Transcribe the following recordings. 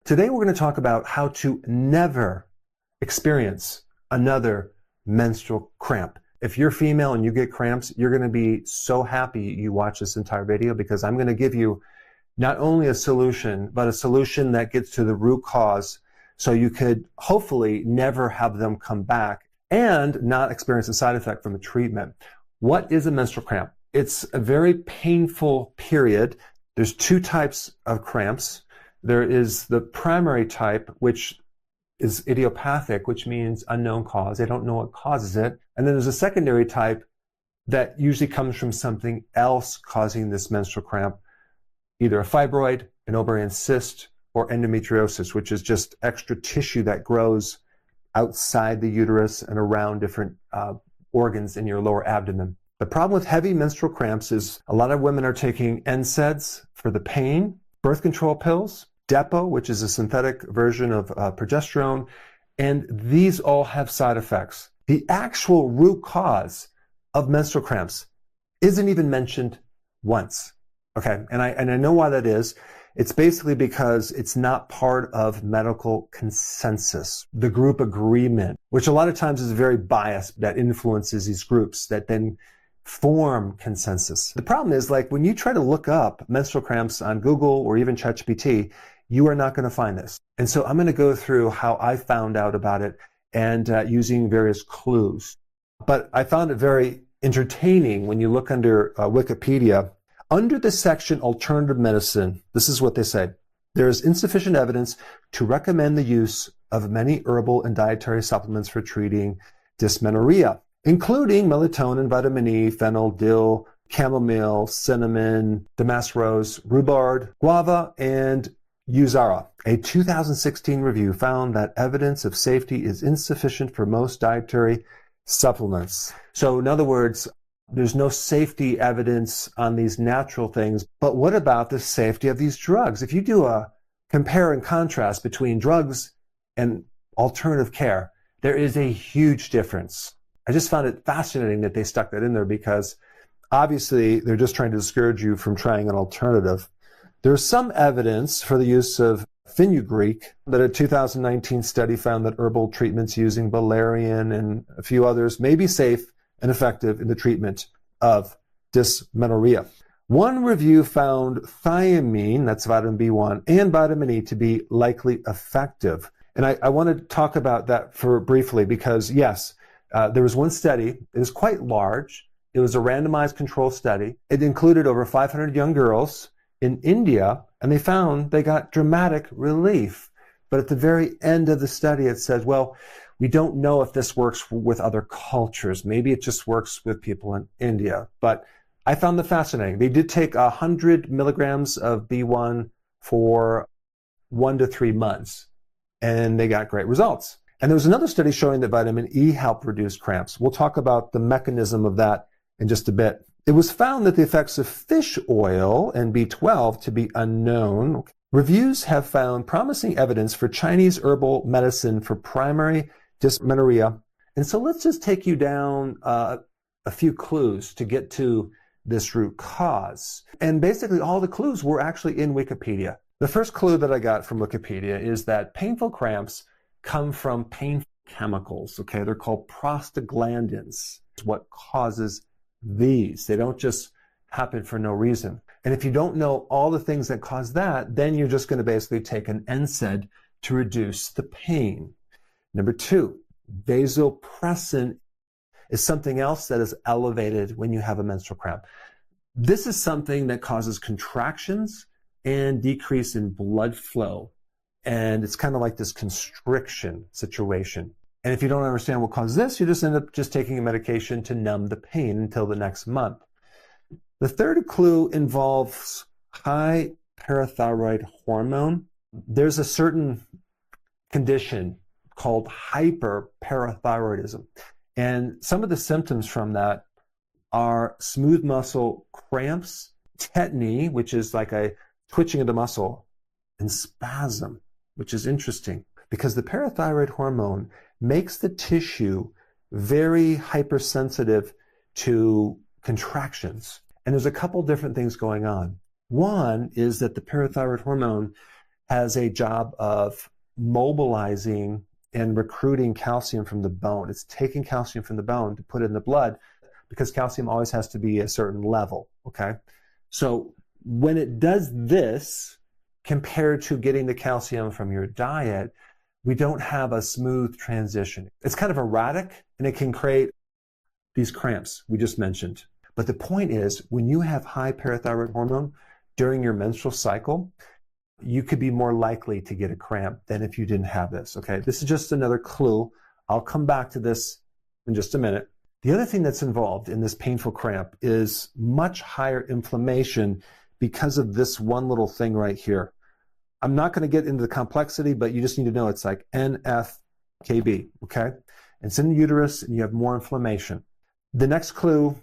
Today we're going to talk about how to never experience another menstrual cramp. If you're female and you get cramps, you're going to be so happy you watch this entire video, because I'm going to give you not only a solution, but a solution that gets to the root cause, so you could hopefully never have them come back and not experience a side effect from the treatment. What is a menstrual cramp? It's a very painful period. There's two types of cramps. There is the primary type, which is idiopathic, which means unknown cause. They don't know what causes it. And then there's a secondary type that usually comes from something else causing this menstrual cramp, either a fibroid, an ovarian cyst, or endometriosis, which is just extra tissue that grows outside the uterus and around different organs in your lower abdomen. The problem with heavy menstrual cramps is a lot of women are taking NSAIDs for the pain, birth control pills, Depo, which is a synthetic version of progesterone, and these all have side effects. The actual root cause of menstrual cramps isn't even mentioned once. Okay, and I know why that is. It's basically because it's not part of medical consensus, the group agreement, which a lot of times is very biased, that influences these groups that then form consensus. The problem is, like, when you try to look up menstrual cramps on Google or even ChatGPT, you are not going to find this. And so I'm going to go through how I found out about it and using various clues. But I found it very entertaining when you look under Wikipedia. Under the section Alternative Medicine, this is what they say. There is insufficient evidence to recommend the use of many herbal and dietary supplements for treating dysmenorrhea, including melatonin, vitamin E, fennel, dill, chamomile, cinnamon, damask rose, rhubarb, guava, and Uzara. A 2016 review found that evidence of safety is insufficient for most dietary supplements. So in other words, there's no safety evidence on these natural things. But what about the safety of these drugs? If you do a compare and contrast between drugs and alternative care, there is a huge difference. I just found it fascinating that they stuck that in there, because obviously they're just trying to discourage you from trying an alternative. There's some evidence for the use of fenugreek, that a 2019 study found that herbal treatments using valerian and a few others may be safe and effective in the treatment of dysmenorrhea. One review found thiamine, that's vitamin B1, and vitamin E to be likely effective. And I want to talk about that for briefly, because yes, there was one study. It was quite large. It was a randomized control study. It included over 500 young girls in India, and they found they got dramatic relief. But at the very end of the study, it said, well, we don't know if this works with other cultures. Maybe it just works with people in India. But I found that fascinating. They did take 100 milligrams of B1 for 1 to 3 months, and they got great results. And there was another study showing that vitamin E helped reduce cramps. We'll talk about the mechanism of that in just a bit. It was found that the effects of fish oil and B12 to be unknown. Reviews have found promising evidence for Chinese herbal medicine for primary dysmenorrhea. And so let's just take you down a few clues to get to this root cause. And basically all the clues were actually in Wikipedia. The first clue that I got from Wikipedia is that painful cramps come from painful chemicals. Okay, they're called prostaglandins. It's what causes these. They don't just happen for no reason. And if you don't know all the things that cause that, then you're just going to basically take an NSAID to reduce the pain. Number 2, vasopressin is something else that is elevated when you have a menstrual cramp. This is something that causes contractions and decrease in blood flow. And it's kind of like this constriction situation. And if you don't understand what causes this, you just end up just taking a medication to numb the pain until the next month. The third clue involves high parathyroid hormone. There's a certain condition called hyperparathyroidism. And some of the symptoms from that are smooth muscle cramps, tetany, which is like a twitching of the muscle, and spasm, which is interesting because the parathyroid hormone makes the tissue very hypersensitive to contractions. And there's a couple different things going on. One is that the parathyroid hormone has a job of mobilizing and recruiting calcium from the bone. It's taking calcium from the bone to put it in the blood because calcium always has to be a certain level, okay? So when it does this, compared to getting the calcium from your diet, we don't have a smooth transition. It's kind of erratic, and it can create these cramps we just mentioned. But the point is, when you have high parathyroid hormone during your menstrual cycle, you could be more likely to get a cramp than if you didn't have this, okay? This is just another clue. I'll come back to this in just a minute. The other thing that's involved in this painful cramp is much higher inflammation because of this one little thing right here. I'm not going to get into the complexity, but you just need to know it's like NF-κB, okay? It's in the uterus, and you have more inflammation. The next clue,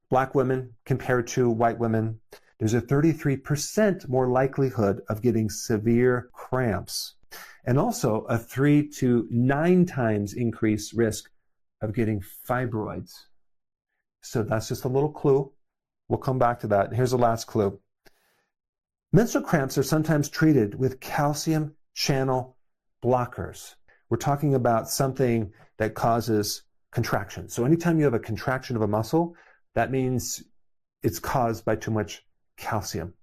black women compared to white women, there's a 33% more likelihood of getting severe cramps, and also a 3 to 9 times increased risk of getting fibroids. So that's just a little clue. We'll come back to that. Here's the last clue. Menstrual cramps are sometimes treated with calcium channel blockers. We're talking about something that causes contraction. So anytime you have a contraction of a muscle, that means it's caused by too much calcium.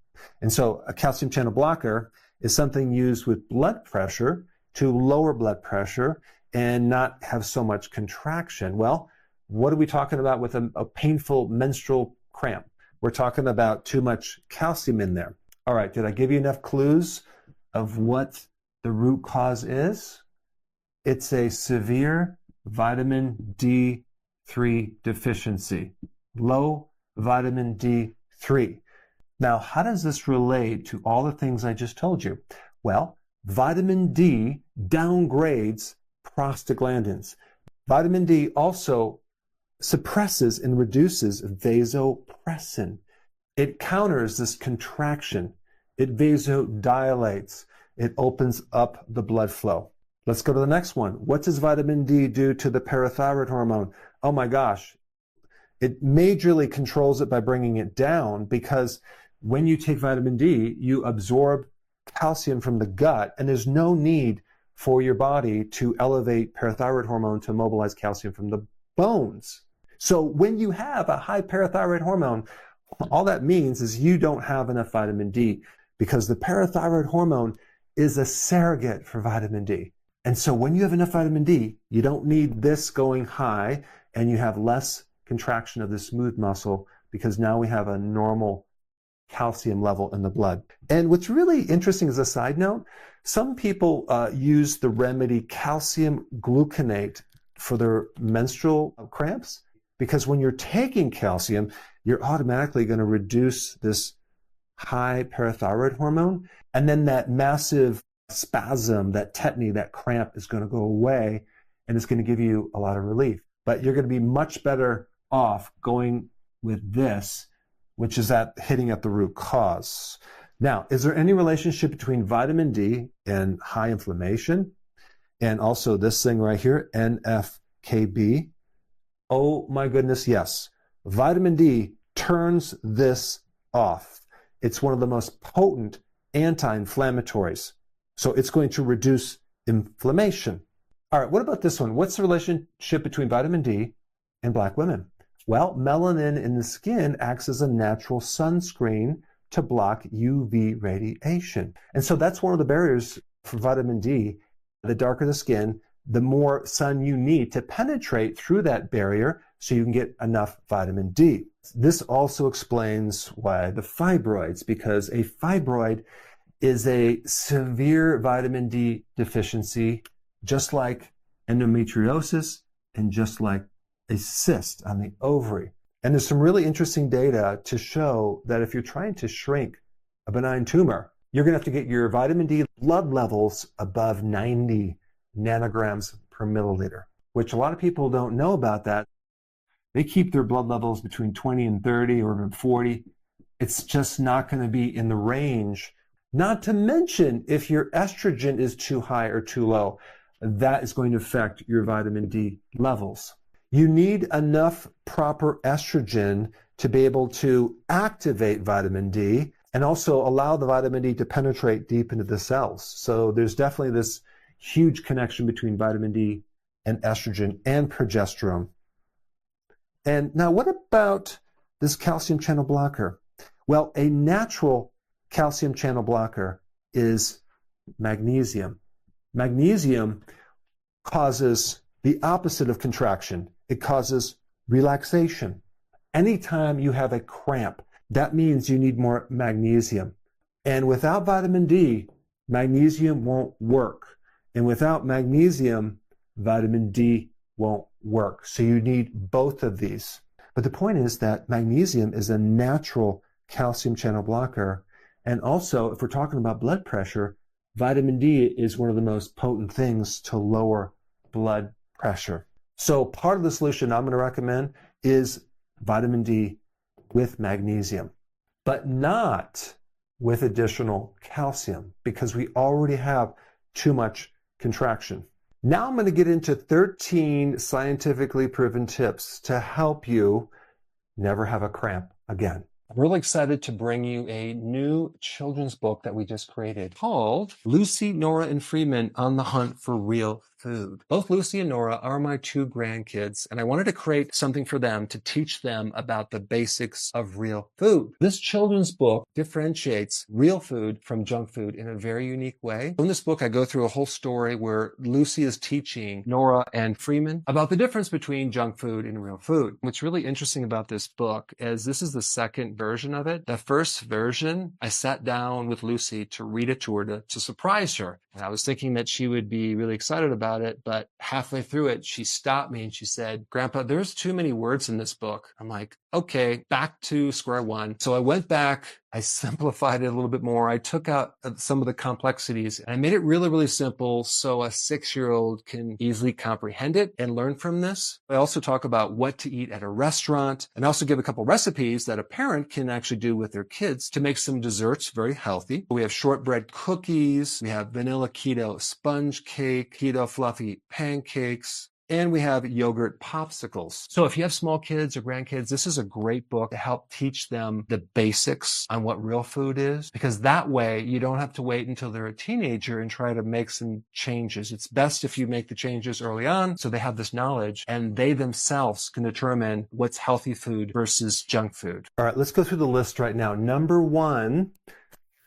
And so a calcium channel blocker is something used with blood pressure to lower blood pressure and not have so much contraction. Well, what are we talking about with a painful menstrual cramp? We're talking about too much calcium in there. All right, did I give you enough clues of what the root cause is? It's a severe vitamin D3 deficiency, low vitamin D3. Now, how does this relate to all the things I just told you? Well, vitamin D downgrades prostaglandins. Vitamin D also suppresses and reduces vasopressin. It counters this contraction. It vasodilates. It opens up the blood flow. Let's go to the next one. What does vitamin D do to the parathyroid hormone? Oh my gosh. It majorly controls it by bringing it down, because when you take vitamin D, you absorb calcium from the gut, and there's no need for your body to elevate parathyroid hormone to mobilize calcium from the bones. So when you have a high parathyroid hormone, all that means is you don't have enough vitamin D, because the parathyroid hormone is a surrogate for vitamin D. And so when you have enough vitamin D, you don't need this going high, and you have less contraction of the smooth muscle, because now we have a normal calcium level in the blood. And what's really interesting as a side note, some people use the remedy calcium gluconate for their menstrual cramps, because when you're taking calcium, you're automatically going to reduce this high parathyroid hormone, and then that massive spasm, that tetany, that cramp is going to go away, and it's going to give you a lot of relief. But you're going to be much better off going with this, which is at hitting at the root cause. Now, is there any relationship between vitamin D and high inflammation, and also this thing right here, NF-κB? Oh my goodness, yes. Vitamin D turns this off. It's one of the most potent anti-inflammatories. So it's going to reduce inflammation. All right, what about this one? What's the relationship between vitamin D and black women? Well, melanin in the skin acts as a natural sunscreen to block UV radiation. And so that's one of the barriers for vitamin D. The darker the skin, the more sun you need to penetrate through that barrier so you can get enough vitamin D. This also explains why the fibroids, because a fibroid is a severe vitamin D deficiency, just like endometriosis and just like a cyst on the ovary. And there's some really interesting data to show that if you're trying to shrink a benign tumor, you're going to have to get your vitamin D blood levels above 90 nanograms per milliliter, which a lot of people don't know about that. They keep their blood levels between 20 and 30 or even 40. It's just not going to be in the range. Not to mention, if your estrogen is too high or too low, that is going to affect your vitamin D levels. You need enough proper estrogen to be able to activate vitamin D, and also allow the vitamin D to penetrate deep into the cells. So there's definitely this huge connection between vitamin D and estrogen and progesterone. And now what about this calcium channel blocker? Well, a natural calcium channel blocker is magnesium. Magnesium causes the opposite of contraction. It causes relaxation. Anytime you have a cramp, that means you need more magnesium. And without vitamin D, magnesium won't work. And without magnesium, vitamin D won't work. So you need both of these. But the point is that magnesium is a natural calcium channel blocker. And also, if we're talking about blood pressure, vitamin D is one of the most potent things to lower blood pressure. So part of the solution I'm going to recommend is vitamin D with magnesium, but not with additional calcium because we already have too much contraction. Now I'm going to get into 13 scientifically proven tips to help you never have a cramp again. I'm really excited to bring you a new children's book that we just created called Lucy, Nora, and Freeman on the Hunt for Real Food. Both Lucy and Nora are my two grandkids, and I wanted to create something for them to teach them about the basics of real food. This children's book differentiates real food from junk food in a very unique way. In this book, I go through a whole story where Lucy is teaching Nora and Freeman about the difference between junk food and real food. What's really interesting about this book is this is the second version of it. The first version, I sat down with Lucy to read it to her to surprise her. And I was thinking that she would be really excited about it, but halfway through it, she stopped me and she said, "Grandpa, there's too many words in this book." I'm like, okay, back to square one. So I went back, I simplified it a little bit more. I took out some of the complexities and I made it really, really simple so a 6-year-old can easily comprehend it and learn from this. I also talk about what to eat at a restaurant and also give a couple recipes that a parent can actually do with their kids to make some desserts very healthy. We have shortbread cookies, we have vanilla keto sponge cake, keto fluffy pancakes, and we have yogurt popsicles. So if you have small kids or grandkids, this is a great book to help teach them the basics on what real food is, because that way you don't have to wait until they're a teenager and try to make some changes. It's best if you make the changes early on so they have this knowledge and they themselves can determine what's healthy food versus junk food. All right, let's go through the list right now. Number 1,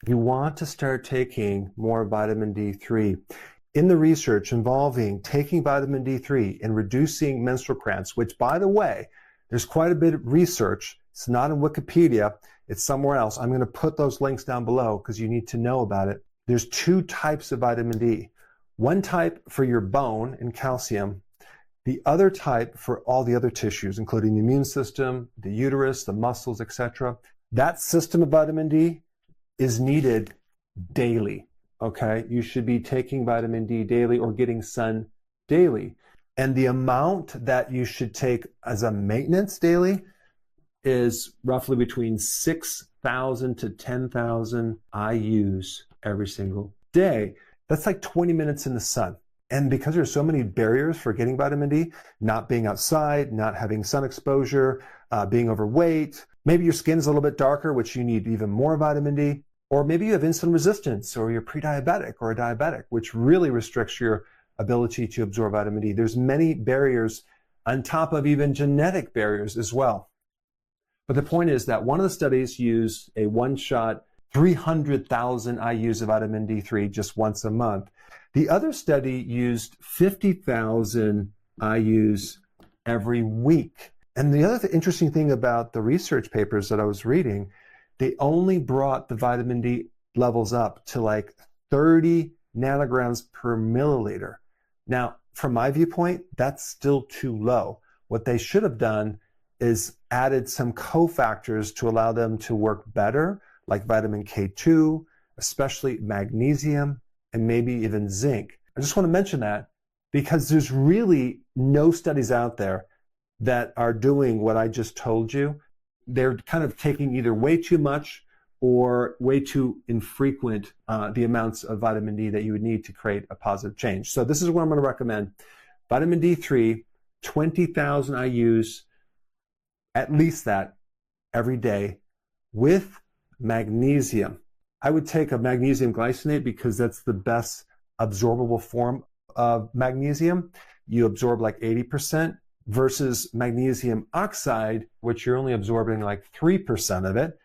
you want to start taking more vitamin D3. In the research involving taking vitamin D3 and reducing menstrual cramps, which, by the way, there's quite a bit of research. It's not in Wikipedia. It's somewhere else. I'm going to put those links down below because you need to know about it. There's 2 types of vitamin D. One type for your bone and calcium. The other type for all the other tissues, including the immune system, the uterus, the muscles, etc. That system of vitamin D is needed daily. Okay, you should be taking vitamin D daily or getting sun daily. And the amount that you should take as a maintenance daily is roughly between 6,000 to 10,000 IUs every single day. That's like 20 minutes in the sun. And because there's so many barriers for getting vitamin D, not being outside, not having sun exposure, being overweight, maybe your skin is a little bit darker, which you need even more vitamin D. Or maybe you have insulin resistance or you're pre-diabetic or a diabetic, which really restricts your ability to absorb vitamin D. There's many barriers on top of even genetic barriers as well. But the point is that one of the studies used a one-shot 300,000 IUs of vitamin D3 just once a month. The other study used 50,000 IUs every week. And the other interesting thing about the research papers that I was reading, they only brought the vitamin D levels up to like 30 nanograms per milliliter. Now, from my viewpoint, that's still too low. What they should have done is added some cofactors to allow them to work better, like vitamin K2, especially magnesium, and maybe even zinc. I just want to mention that because there's really no studies out there that are doing what I just told you. They're kind of taking either way too much or way too infrequent the amounts of vitamin D that you would need to create a positive change. So this is what I'm going to recommend. Vitamin D3, 20,000 IUs, at least that every day with magnesium. I would take a magnesium glycinate because that's the best absorbable form of magnesium. You absorb like 80% versus magnesium oxide, which you're only absorbing like 3% of it.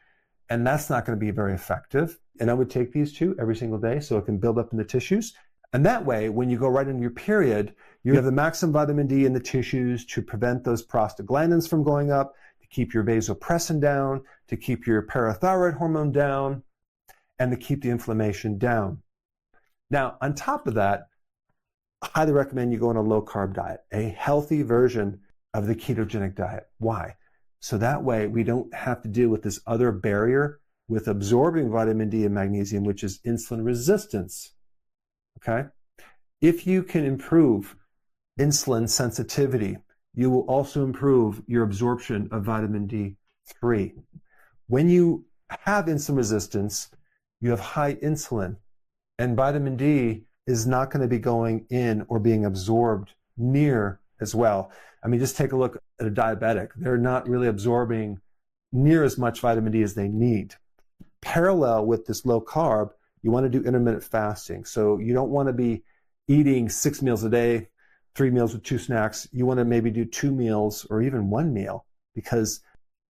And that's not going to be very effective. And I would take these two every single day so it can build up in the tissues. And that way, when you go right into your period, you have the maximum vitamin D in the tissues to prevent those prostaglandins from going up, to keep your vasopressin down, to keep your parathyroid hormone down, and to keep the inflammation down. Now, on top of that, I highly recommend you go on a low-carb diet, a healthy version of the ketogenic diet. Why? So that way we don't have to deal with this other barrier with absorbing vitamin D and magnesium, which is insulin resistance. Okay? If you can improve insulin sensitivity, you will also improve your absorption of vitamin D3. When you have insulin resistance, you have high insulin, and vitamin D is not going to be going in or being absorbed near as well. I mean, just take a look at a diabetic. They're not really absorbing near as much vitamin D as they need. Parallel with this low carb, you want to do intermittent fasting. So you don't want to be eating 6 meals a day, 3 meals with 2 snacks. You want to maybe do 2 meals or even 1 meal, because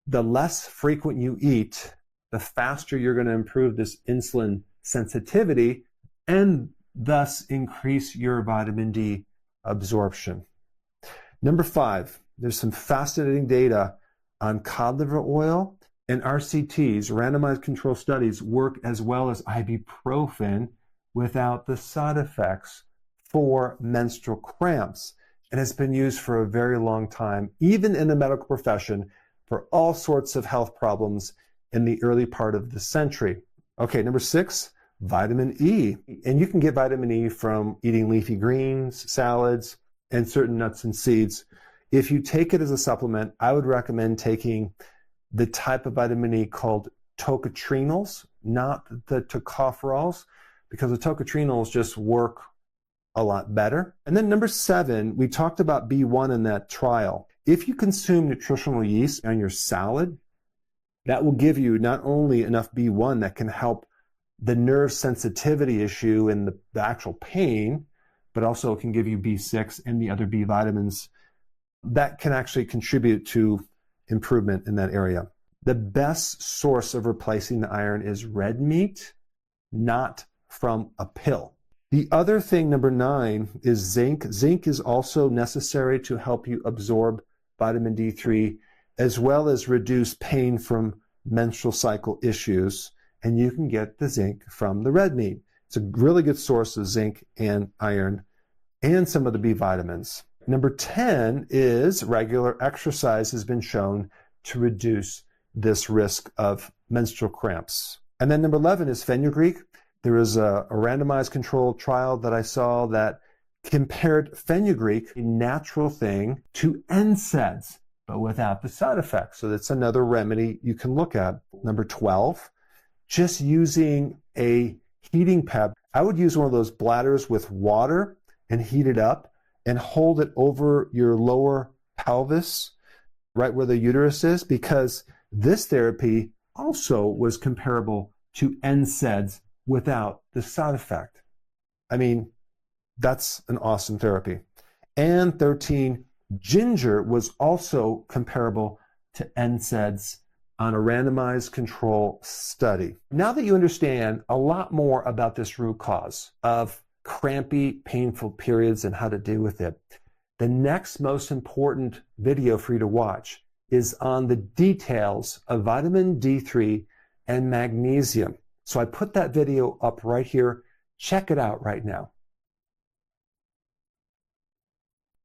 the less frequent you eat, the faster you're going to improve this insulin sensitivity and thus increase your vitamin D absorption. Number 5, there's some fascinating data on cod liver oil, and RCTs, randomized control studies, work as well as ibuprofen without the side effects for menstrual cramps. And it's been used for a very long time, even in the medical profession, for all sorts of health problems in the early part of the century. Okay, number 6, vitamin E. And you can get vitamin E from eating leafy greens, salads, and certain nuts and seeds. If you take it as a supplement, I would recommend taking the type of vitamin E called tocotrienols, not the tocopherols, because the tocotrienols just work a lot better. And then number 7, we talked about B1 in that trial. If you consume nutritional yeast on your salad, that will give you not only enough B1 that can help the nerve sensitivity issue and the actual pain, but also it can give you B6 and the other B vitamins that can actually contribute to improvement in that area. The best source of replacing the iron is red meat, not from a pill. The other thing, number 9, is zinc. Zinc is also necessary to help you absorb vitamin D3, as well as reduce pain from menstrual cycle issues. And you can get the zinc from the red meat. It's a really good source of zinc and iron and some of the B vitamins. Number 10 is regular exercise has been shown to reduce this risk of menstrual cramps. And then number 11 is fenugreek. There is a randomized controlled trial that I saw that compared fenugreek, a natural thing, to NSAIDs, but without the side effects. So that's another remedy you can look at. Number 12, just using a heating pad. I would use one of those bladders with water and heat it up and hold it over your lower pelvis, right where the uterus is, because this therapy also was comparable to NSAIDs without the side effect. I mean, that's an awesome therapy. And 13, ginger was also comparable to NSAIDs on a randomized control study. Now that you understand a lot more about this root cause of crampy, painful periods and how to deal with it, the next most important video for you to watch is on the details of vitamin D3 and magnesium. So I put that video up right here. Check it out right now.